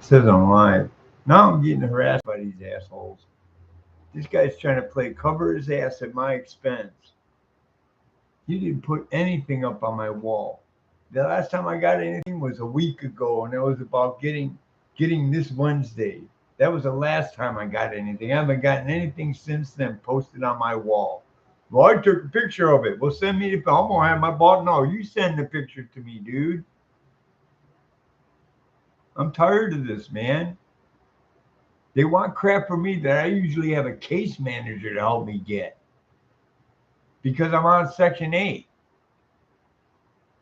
Says I'm live. Now I'm getting harassed by these assholes. This guy's trying to play cover his ass at my expense. He didn't put anything up on my wall. The last time I got anything was a week ago, and it was about getting this Wednesday. That was the last time I got anything. I haven't gotten anything since then posted on my wall. Well, I took a picture of it. Well, send me the. I'm gonna have my boss. No, you send the picture to me, dude. I'm tired of this, man. They want crap from me that I usually have a case manager to help me get because I'm on Section 8.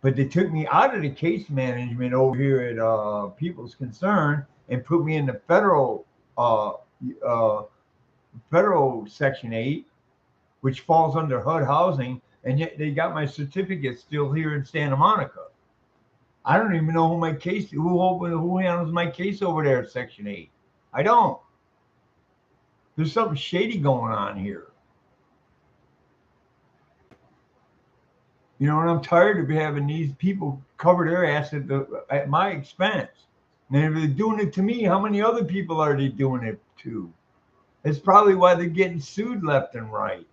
But they took me out of the case management over here at People's Concern and put me in the uh, uh, federal Section 8, which falls under HUD housing, and yet they got my certificate still here in Santa Monica. I don't even know who handles my case over there at Section 8. I don't. There's something shady going on here. You know, and I'm tired of having these people cover their ass at my expense. And if they're doing it to me, how many other people are they doing it to? It's probably why they're getting sued left and right.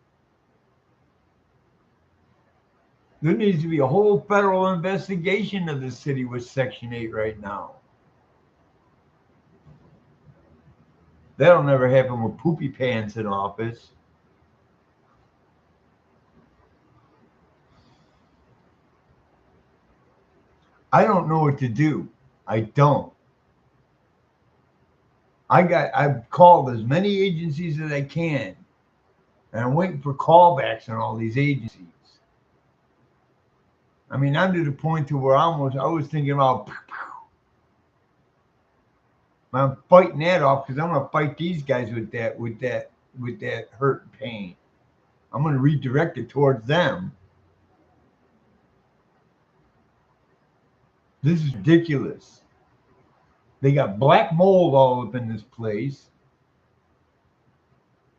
There needs to be a whole federal investigation of the city with Section 8 right now. That'll never happen with Poopy Pants in office. I don't know what to do. I don't. I've called as many agencies as I can, and I'm waiting for callbacks on all these agencies. I mean, I'm to the point to where I was thinking about I'm fighting that off because I'm gonna fight these guys with that hurt and pain. I'm gonna redirect it towards them. This is ridiculous. They got black mold all up in this place.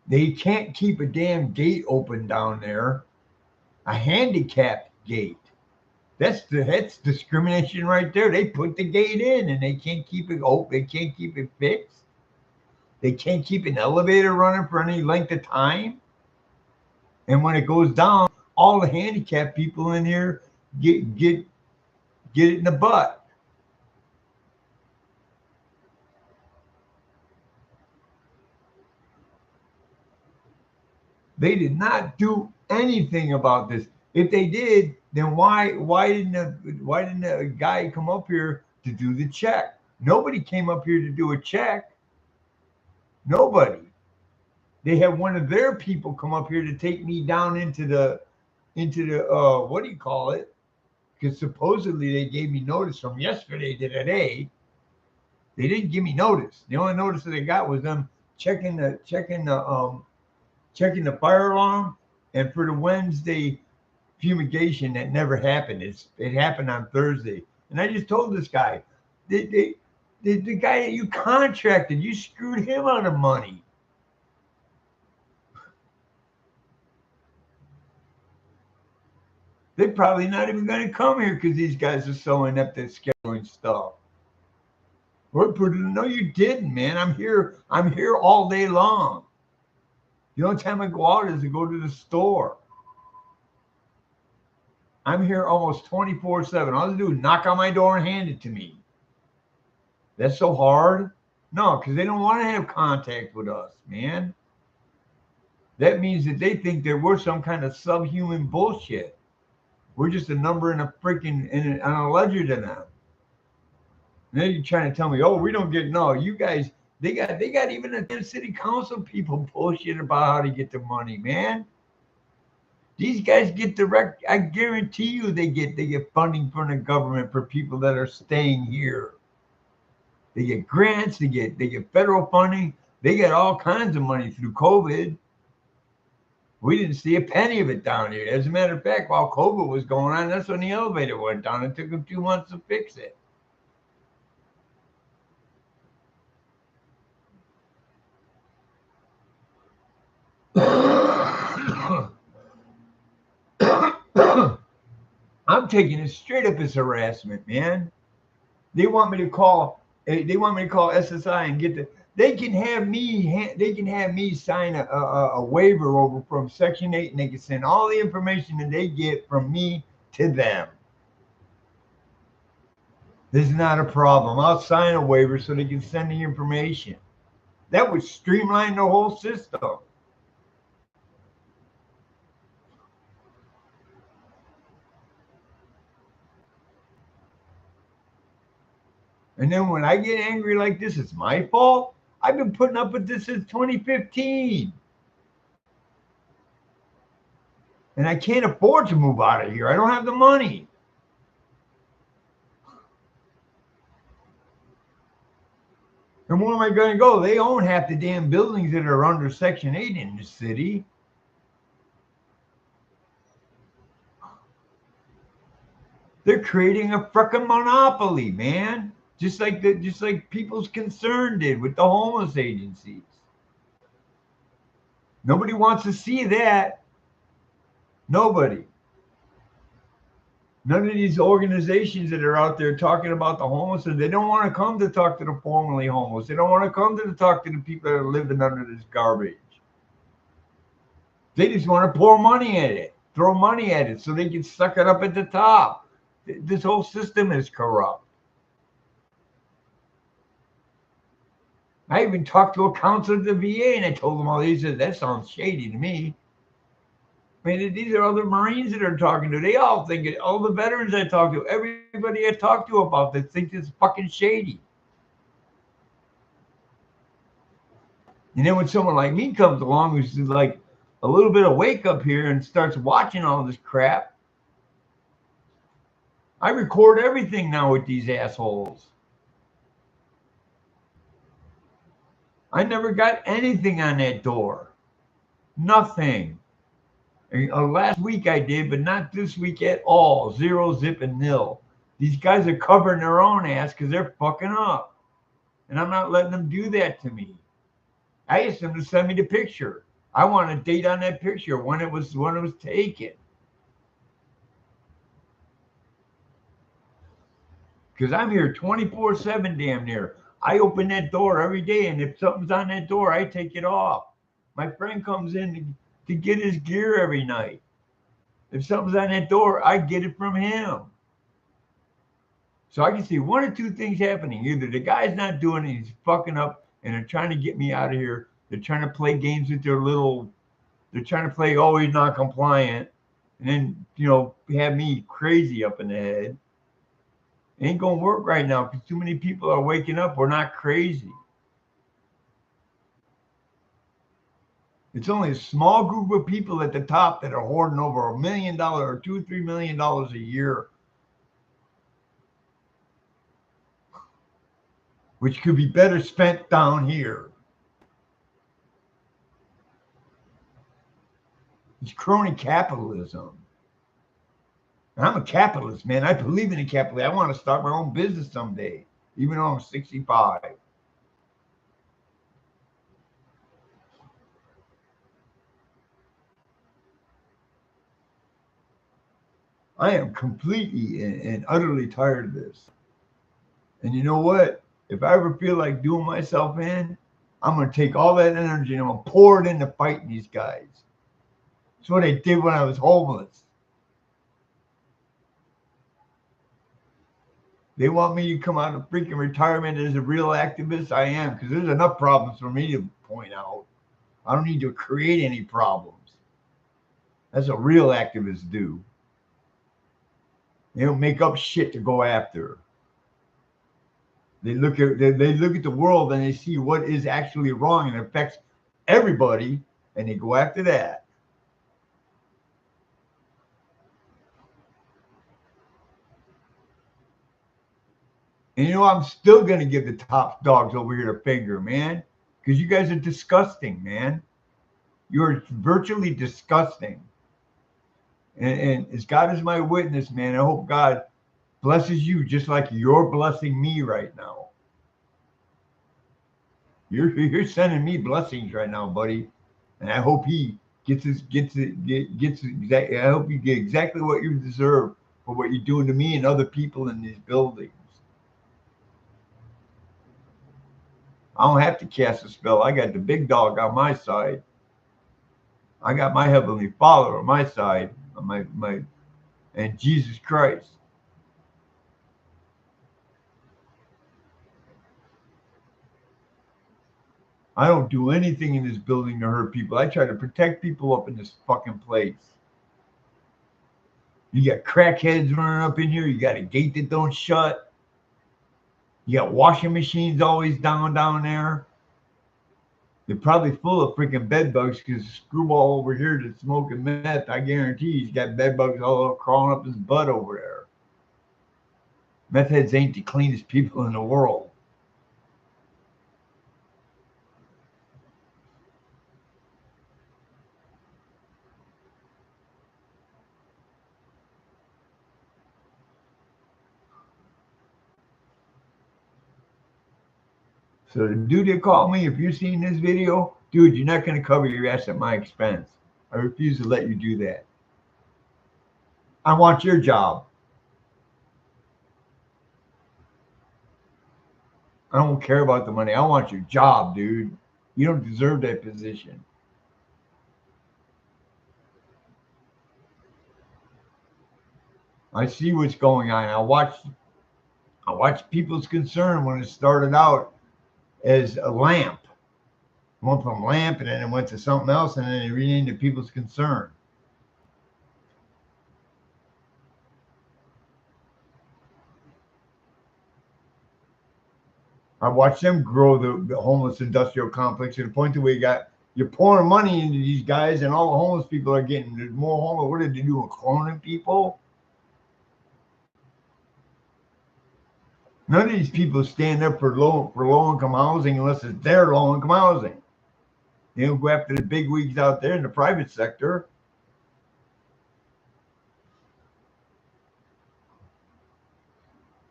They can't keep a damn gate open down there. A handicapped gate. That's discrimination right there. They put the gate in and they can't keep it open. They can't keep it fixed. They can't keep an elevator running for any length of time. And when it goes down, all the handicapped people in here get get it in the butt. They did not do anything about this. If they did, then why didn't a guy come up here to do the check? Nobody came up here to do a check. Nobody. They had one of their people come up here to take me down into the what do you call it? Because supposedly they gave me notice from yesterday to today. They didn't give me notice. The only notice that I got was them checking the fire alarm, and for the Wednesday fumigation that never happened. It happened on Thursday, and I just told this guy, the guy that you contracted, you screwed him out of money. They're probably not even going to come here because these guys are so inept at scheduling stuff. No, you didn't, man. I'm here. I'm here all day long. The only time I go out is to go to the store. I'm here almost 24/7. All I do is knock on my door and hand it to me. That's so hard? No, because they don't want to have contact with us, man. That means that they think that we're some kind of subhuman bullshit. We're just a number in a freaking on a ledger to them. And then you're trying to tell me, oh, we don't get no. You guys, they got even the damn city council people bullshit about how to get the money, man. These guys get direct. I guarantee you, they get funding from the government for people that are staying here. They get grants. They get federal funding. They get all kinds of money through COVID. We didn't see a penny of it down here. As a matter of fact, while COVID was going on, that's when the elevator went down. It took them 2 months to fix it. I'm taking it straight up as harassment, man. They want me to call. They want me to call SSI and get the. They can have me. They can have me sign a waiver over from Section 8, and they can send all the information that they get from me to them. This is not a problem. I'll sign a waiver so they can send the information. That would streamline the whole system. And then when I get angry like this, it's my fault. I've been putting up with this since 2015. And I can't afford to move out of here. I don't have the money. And where am I going to go? They own half the damn buildings that are under Section 8 in the city. They're creating a frickin' monopoly, man. Just like People's Concern did with the homeless agencies. Nobody wants to see that. Nobody. None of these organizations that are out there talking about the homeless, they don't want to come to talk to the formerly homeless. They don't want to come to talk to the people that are living under this garbage. They just want to pour money at it, throw money at it so they can suck it up at the top. This whole system is corrupt. I even talked to a counselor at the VA and I told them all these. That sounds shady to me. I mean, these are other Marines that are talking to. They all think it. All the veterans I talk to, everybody I talk to about this thinks it's fucking shady. And then when someone like me comes along who's like a little bit of wake up here and starts watching all this crap, I record everything now with these assholes. I never got anything on that door. Nothing. Last week I did, but not this week at all. 0, zip, and nil. These guys are covering their own ass because they're fucking up. And I'm not letting them do that to me. I asked them to send me the picture. I want a date on that picture, when it was taken. Because I'm here 24/7 damn near. I open that door every day, and if something's on that door, I take it off. My friend comes in to get his gear every night. If something's on that door, I get it from him. So I can see one or two things happening. Either the guy's not doing it, he's fucking up, and they're trying to get me out of here. They're trying to play games with they're trying to play, oh, he's not compliant, and then, have me crazy up in the head. It ain't going to work right now because too many people are waking up. We're not crazy. It's only a small group of people at the top that are hoarding over $1 million or $2-3 million a year, which could be better spent down here. It's crony capitalism. And I'm a capitalist, man. I believe in the capitalism. I want to start my own business someday, even though I'm 65. I am completely and utterly tired of this. And you know what? If I ever feel like doing myself in, I'm going to take all that energy and I'm going to pour it into fighting these guys. That's what I did when I was homeless. They want me to come out of freaking retirement as a real activist. I am, because there's enough problems for me to point out. I don't need to create any problems. That's what real activists do. They don't make up shit to go after. They look at the world and they see what is actually wrong and affects everybody, and they go after that. And I'm still going to give the top dogs over here a finger, man, because you guys are disgusting, man. You're virtually disgusting. And as God is my witness, man, I hope God blesses you just like you're blessing me right now. You're sending me blessings right now, buddy. And I hope he I hope you get exactly what you deserve for what you're doing to me and other people in these buildings. I don't have to cast a spell. I got the big dog on my side. I got my heavenly Father on my side, on and Jesus Christ. I don't do anything in this building to hurt people. I try to protect people up in this fucking place. You got crackheads running up in here. You got a gate that don't shut. You got washing machines always down there. They're probably full of freaking bed bugs because screwball over here that's smoking meth, I guarantee he's got bed bugs all crawling up his butt over there. Meth heads ain't the cleanest people in the world. So the dude that called me, if you're seeing this video, dude, you're not going to cover your ass at my expense. I refuse to let you do that. I want your job. I don't care about the money. I want your job, dude. You don't deserve that position. I see what's going on. I watch people's concern when it started out as a lamp. It went from lamp and then it went to something else and then it renamed it people's concern. I watched them grow the homeless industrial complex to the point that you're pouring money into these guys and all the homeless people are getting more homeless. What are they doing? Cloning people? None of these people stand up for low income housing unless it's their low income housing. They don't go after the big wigs out there in the private sector.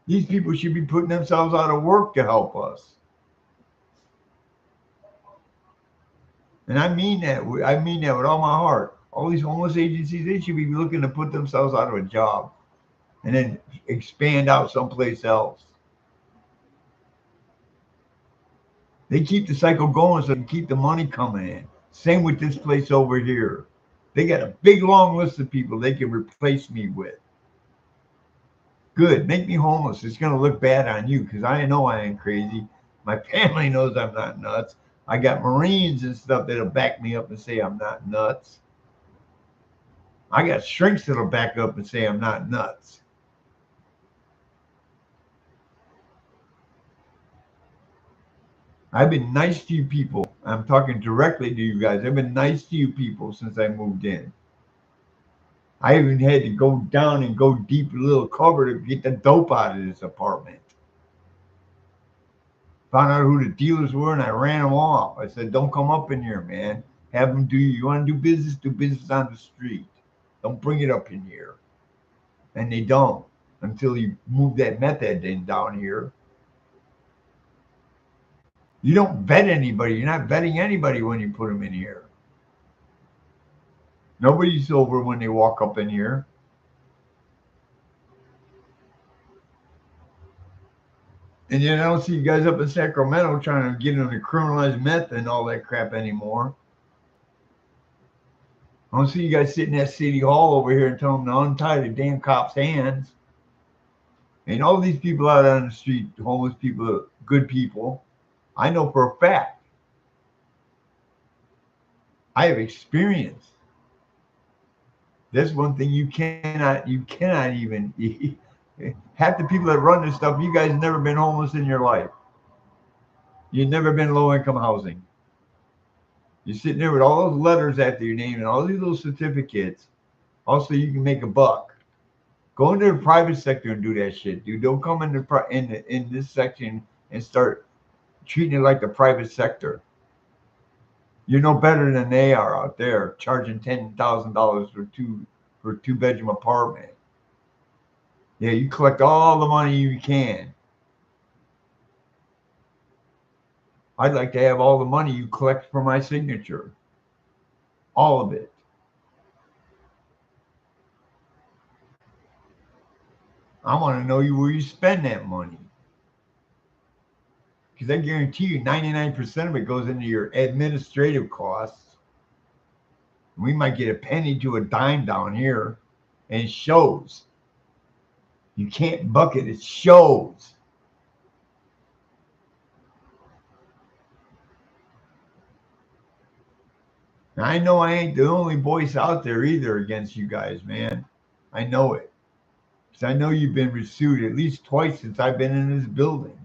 These people should be putting themselves out of work to help us. And I mean that. I mean that with all my heart. All these homeless agencies, they should be looking to put themselves out of a job and then expand out someplace else. They keep the cycle going so they can keep the money coming in. Same with this place over here. They got a big long list of people they can replace me with. Good. Make me homeless. It's going to look bad on you because I know I ain't crazy. My family knows I'm not nuts. I got Marines and stuff that'll back me up and say I'm not nuts. I got shrinks that'll back up and say I'm not nuts. I've been nice to you people. I'm talking directly to you guys. I've been nice to you people since I moved in. I even had to go down and go deep in a little cover to get the dope out of this apartment. Found out who the dealers were and I ran them off. I said, don't come up in here, man. Have them do you want to do business on the street. Don't bring it up in here. And they don't until you move that method in down here. You don't vet anybody. You're not vetting anybody when you put them in here. Nobody's sober when they walk up in here. And then I don't see you guys up in Sacramento trying to get them to criminalize meth and all that crap anymore. I don't see you guys sitting at City Hall over here and telling them to untie the damn cops' hands. And all these people out on the street, homeless people, good people, I know for a fact. I have experience. That's one thing you cannot even. Half the people that run this stuff, you guys never been homeless in your life. You've never been low income housing. You're sitting there with all those letters after your name and all these little certificates. Also, you can make a buck. Go into the private sector and do that shit, dude. Don't come in this section and start treating it like the private sector. You're no better than they are out there, charging $10,000 for a 2 bedroom apartment. Yeah, you collect all the money you can. I'd like to have all the money you collect for my signature. All of it. I want to know where you spend that money. Because I guarantee you 99% of it goes into your administrative costs. We might get a penny to a dime down here, and it shows. You can't bucket, it shows. Now, I know I ain't the only voice out there either against you guys, man. I know it. Because I know you've been sued at least twice since I've been in this building.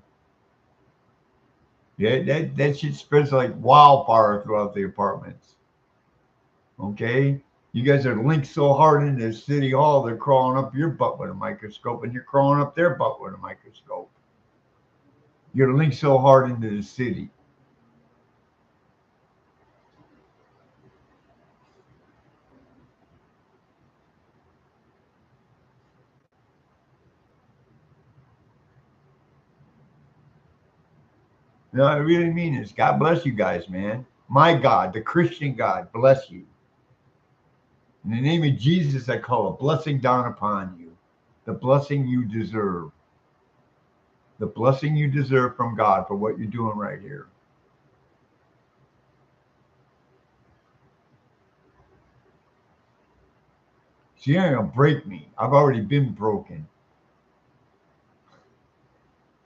Yeah, that shit spreads like wildfire throughout the apartments. Okay? You guys are linked so hard into City Hall, they're crawling up your butt with a microscope, and you're crawling up their butt with a microscope. You're linked so hard into the city. No, I really mean this. God bless you guys, man. My God, the Christian God, bless you. In the name of Jesus, I call a blessing down upon you. The blessing you deserve. The blessing you deserve from God for what you're doing right here. So you're not going to break me. I've already been broken.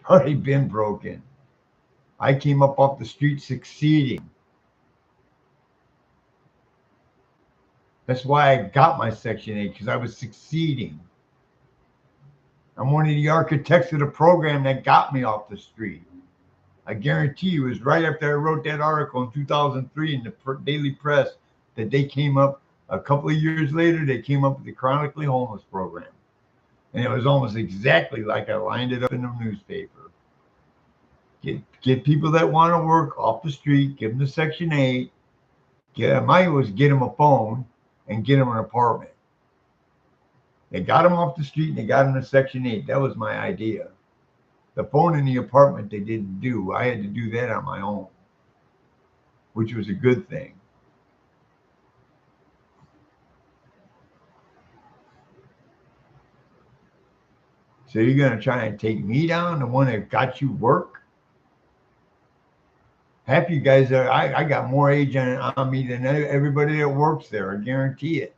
Already been broken. I came up off the street succeeding. That's why I got my Section 8, because I was succeeding. I'm one of the architects of the program that got me off the street. I guarantee you, it was right after I wrote that article in 2003 in the Daily Press that they came up, a couple of years later, they came up with the Chronically Homeless program. And it was almost exactly like I lined it up in the newspaper. Get people that want to work off the street, give them the Section 8. Mine was get them a phone and get them an apartment. They got them off the street and they got them to Section 8. That was my idea. The phone in the apartment they didn't do. I had to do that on my own, which was a good thing. So you're going to try and take me down, the one that got you work? Half you guys are, I got more age on me than everybody that works there. I guarantee it.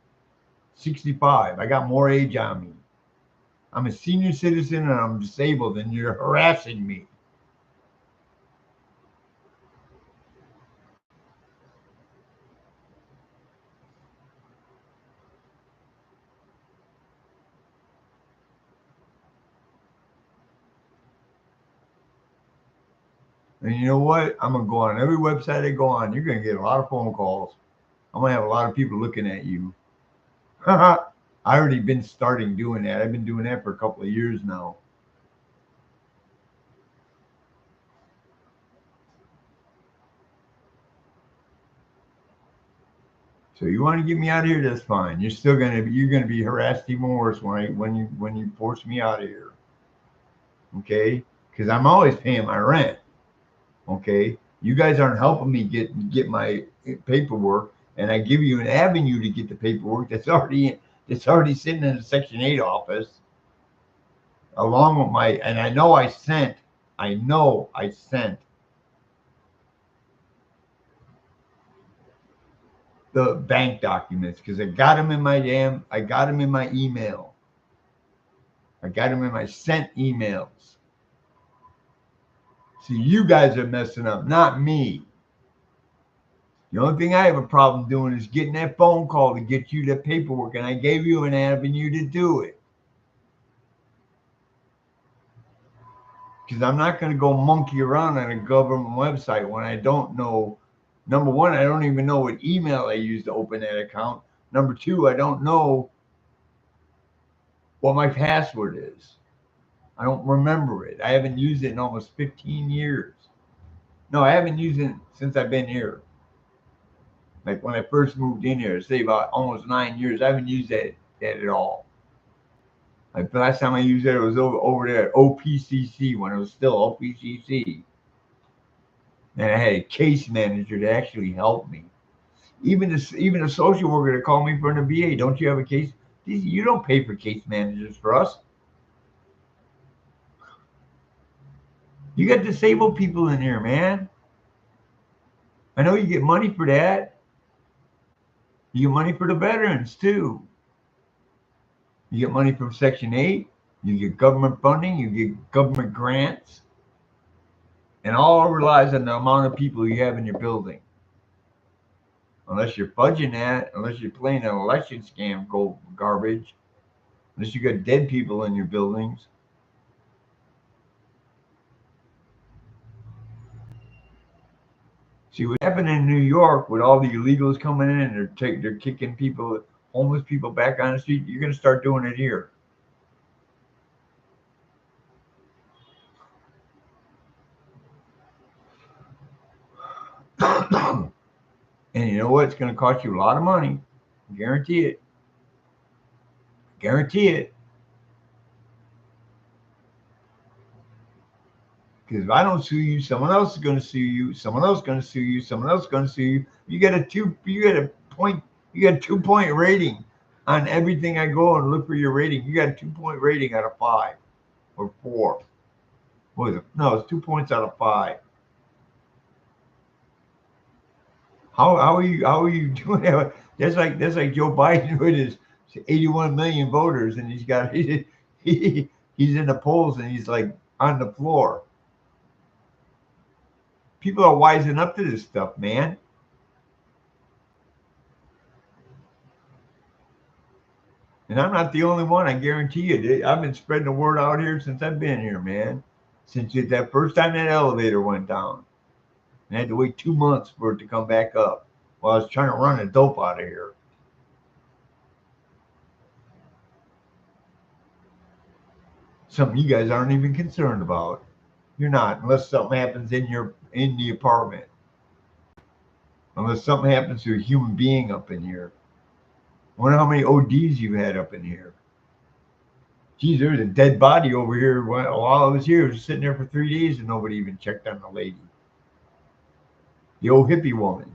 65. I got more age on me. I'm a senior citizen and I'm disabled and you're harassing me. And you know what? I'm going to go on every website I go on. You're going to get a lot of phone calls. I'm going to have a lot of people looking at you. I already been starting doing that. I've been doing that for a couple of years now. So you want to get me out of here? That's fine. You're going to be harassed even worse when you force me out of here. Okay? Because I'm always paying my rent. Okay? You guys aren't helping me get my paperwork, and I give you an avenue to get the paperwork that's already sitting in the Section 8 office, along with my, and I know I sent the bank documents because I got them in my email. I got them in my sent emails. See, you guys are messing up, not me. The only thing I have a problem doing is getting that phone call to get you the paperwork, and I gave you an avenue to do it. Because I'm not going to go monkey around on a government website when I don't know. Number one, I don't even know what email I use to open that account. Number two, I don't know what my password is. I don't remember it. I haven't used it in almost 15 years. No, I haven't used it since I've been here. Like when I first moved in here, say about almost 9 years, I haven't used that at all. Like the last time I used it was over there at OPCC when it was still OPCC. And I had a case manager to actually help me. Even a social worker to call me from the VA. Don't you have a case? You don't pay for case managers for us. You got disabled people in here, man. I know you get money for that. You get money for the veterans too. You get money from Section 8. You get government funding. You get government grants. And all relies on the amount of people you have in your building. Unless you're fudging that, unless you're playing an election scam garbage, unless you got dead people in your buildings. See what happened in New York with all the illegals coming in and they're kicking people, homeless people back on the street. You're gonna start doing it here. And you know what? It's gonna cost you a lot of money. Guarantee it. Guarantee it. Because if I don't sue you, someone else is going to sue you. Someone else is going to sue you. Someone else is going to sue you. You get a 2-point rating on everything. I go and look for your rating. You got a 2-point rating out of 5 or 4. What is it? No, it's 2 points out of 5. How are you doing that? That's like Joe Biden with his 81 million voters, and he's in the polls and he's like on the floor. People are wising up to this stuff, man. And I'm not the only one, I guarantee you. I've been spreading the word out here since I've been here, man. Since that first time that elevator went down. And I had to wait 2 months for it to come back up while I was trying to run the dope out of here. Something you guys aren't even concerned about. You're not, unless something happens in the apartment. Unless something happens to a human being up in here. I wonder how many ODs you've had up in here. Geez, there was a dead body over here while I was here. It was sitting there for 3 days and nobody even checked on the lady. The old hippie woman.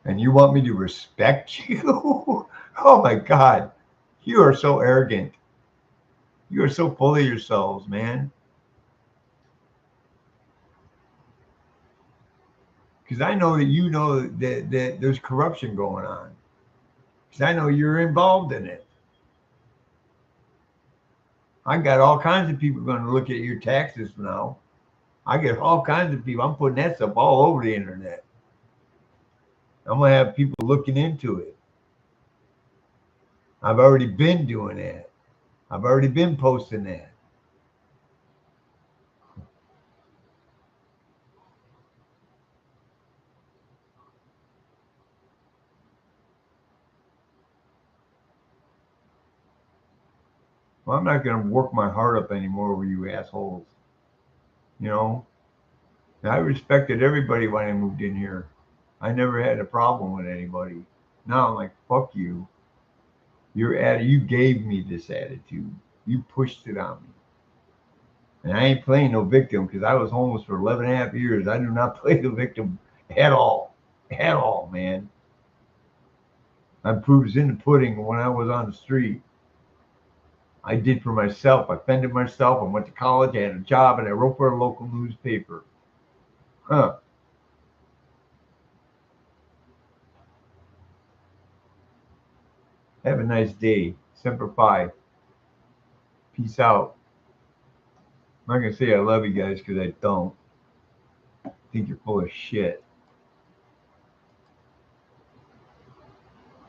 And you want me to respect you? Oh my God. You are so arrogant. You are so full of yourselves, man. Because I know that you know that there's corruption going on. Because I know you're involved in it. I got all kinds of people going to look at your taxes now. I get all kinds of people. I'm putting that stuff all over the internet. I'm going to have people looking into it. I've already been doing that. I've already been posting that. Well, I'm not going to work my heart up anymore over you assholes. You know, and I respected everybody when I moved in here. I never had a problem with anybody. Now I'm like, fuck you. You gave me this attitude. You pushed it on me. And I ain't playing no victim because I was homeless for 11 and a half years. I do not play the victim at all. At all, man. I'm proofs in the pudding when I was on the street. I did for myself. I fended myself. I went to college. I had a job, and I wrote for a local newspaper. Huh. Have a nice day. Semper Fi. Peace out. I'm not going to say I love you guys because I don't. I think you're full of shit.